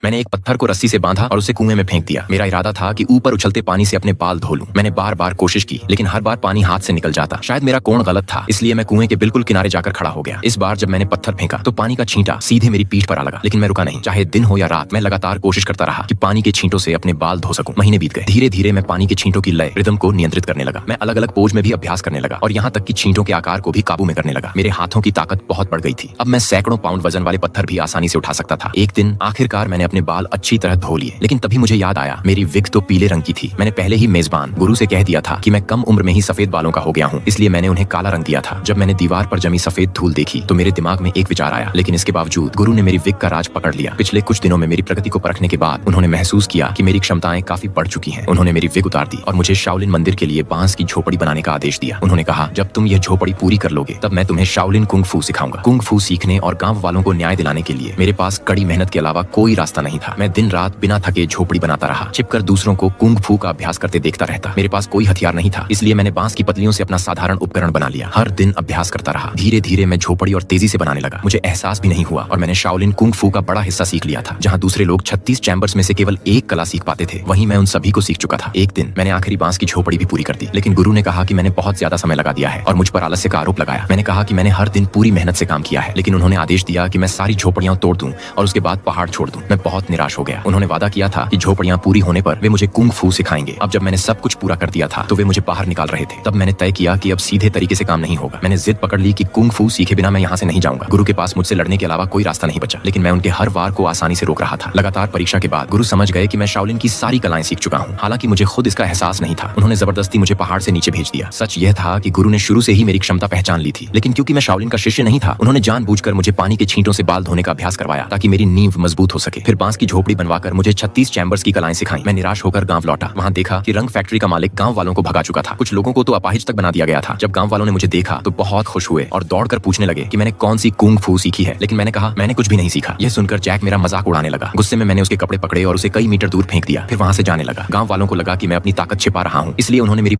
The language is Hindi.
मैंने एक पत्थर को रस्सी से बांधा और उसे कुएं में फेंक दिया। मेरा इरादा था कि ऊपर उछलते पानी से अपने बाल धो लूं। मैंने बार बार कोशिश की, लेकिन हर बार पानी हाथ से निकल जाता। शायद मेरा कोण गलत था, इसलिए मैं कुएं के बिल्कुल किनारे जाकर खड़ा हो गया। इस बार जब मैंने पत्थर फेंका तो पानी का छींटा सीधे मेरी पीठ पर आ लगा, लेकिन मैं रुका नहीं। चाहे दिन हो या रात, मैं लगातार कोशिश करता रहा कि पानी के छींटों से अपने बाल धो सकूं। महीने बीत गए। धीरे धीरे मैं पानी के छींटों की लय, रिदम को नियंत्रित करने लगा। मैं अलग अलग पोज में भी अभ्यास करने लगा और यहाँ तक कि छींटों के आकार को भी काबू में करने लगा। मेरे हाथों की ताकत बहुत बढ़ गई थी। अब मैं सैकड़ों पाउंड वजन वाले पत्थर भी आसानी से उठा सकता था। एक दिन आखिरकार मैंने अपने बाल अच्छी तरह धो लिए, लेकिन तभी मुझे याद आया मेरी विग तो पीले रंग की थी। मैंने पहले ही मेजबान गुरु से कह दिया था कि मैं कम उम्र में ही सफेद बालों का हो गया हूँ, इसलिए मैंने उन्हें काला रंग दिया था। जब मैंने दीवार पर जमी सफेद धूल देखी तो मेरे दिमाग में एक विचार आया, लेकिन इसके बावजूद गुरु ने मेरी विग का राज पकड़ लिया। पिछले कुछ दिनों में मेरी प्रगति को परखने के बाद उन्होंने महसूस किया कि मेरी क्षमताएं काफी बढ़ चुकी हैं। उन्होंने मेरी विग उतार दी और मुझे शाओलिन मंदिर के लिए बांस की झोपड़ी बनाने का आदेश दिया। उन्होंने कहा, जब तुम यह झोपड़ी पूरी कर लोगे तब मैं तुम्हें शाओलिन कुंग फू सिखाऊंगा। कुंग फू सीखने और गांव वालों को न्याय दिलाने के लिए मेरे पास कड़ी मेहनत के अलावा कोई रास्ता नहीं था। मैं दिन रात बिना थके झोपड़ी बनाता रहा, छिपकर दूसरों को कुंग फू का अभ्यास करते देखता रहता। मेरे पास कोई हथियार नहीं था, इसलिए मैंने बांस की पतलियों से अपना साधारण उपकरण बना लिया। हर दिन अभ्यास करता रहा। धीरे धीरे मैं झोपड़ी और तेजी से बनाने लगा। मुझे एहसास भी नहीं हुआ और मैंने शाओलिन कुंग फू का बड़ा हिस्सा सीख लिया था। जहाँ दूसरे लोग 36 चैम्बर्स में से केवल एक कला सीख पाते थे, वहीं मैं उन सभी को सीख चुका था। एक दिन मैंने आखिरी बांस की झोपड़ी भी पूरी कर दी, लेकिन गुरु ने कहा कि मैंने बहुत ज्यादा समय लगा दिया है और मुझ पर आलस्य का आरोप लगाया। मैंने कहा कि मैंने हर दिन पूरी मेहनत से काम किया है, लेकिन उन्होंने आदेश दिया कि मैं सारी झोपड़ियां तोड़ दूं और उसके बाद पहाड़ छोड़ दूं। मैं बहुत निराश हो गया। उन्होंने वादा किया था कि झोपड़ियां पूरी होने पर वे मुझे कुंग फू सिखाएंगे। अब जब मैंने सब कुछ पूरा कर दिया था तो वे मुझे बाहर निकाल रहे थे। तब मैंने तय किया कि अब सीधे तरीके से काम नहीं होगा। मैंने जिद पकड़ ली कि कुंग फू सीखे बिना मैं यहाँ से नहीं जाऊंगा। गुरु के पास मुझसे लड़ने के अलावा कोई रास्ता नहीं बचा, लेकिन मैं उनके हर वार को आसानी से रोक रहा था। लगातार परीक्षा के बाद गुरु समझ गए कि मैं शाओलिन की सारी कलाएं सीख चुका हूँ। हालांकि मुझे खुद इसका एहसास नहीं था। उन्होंने जबरदस्ती मुझे पहाड़ से नीचे भेज दिया। सच यह था कि गुरु ने शुरू से ही मेरी क्षमता पहचान ली थी, लेकिन क्योंकि मैं शाओलिन का शिष्य नहीं था, उन्होंने जानबूझकर मुझे पानी के छींटों से बाल धोने का अभ्यास करवाया ताकि मेरी नींव मजबूत हो सके। फिर बांस की झोपड़ी बनवाकर मुझे 36 चैम्बर्स की कलाएं सिखाई। मैं निराश होकर गांव लौटा। वहां देखा कि रंग फैक्ट्री का मालिक गांव वालों को भगा चुका था। कुछ लोगों को तो अपाहिज तक बना दिया गया था। जब गांव वालों ने मुझे देखा तो बहुत खुश हुए और दौड़कर पूछने लगे कि मैंने कौन सी कुंग फू सीखी है, लेकिन मैंने कहा मैंने कुछ भी नहीं सीखा। यह सुनकर जैक मेरा मजाक उड़ाने लगा। गुस्से में मैंने उसके कपड़े पकड़े और उसे कई मीटर दूर फेंक दिया। फिर वहां से जाने लगा। गांव वालों को लगा कि मैं अपनी ताकत छिपा रहा हूँ, इसलिए उन्होंने मेरी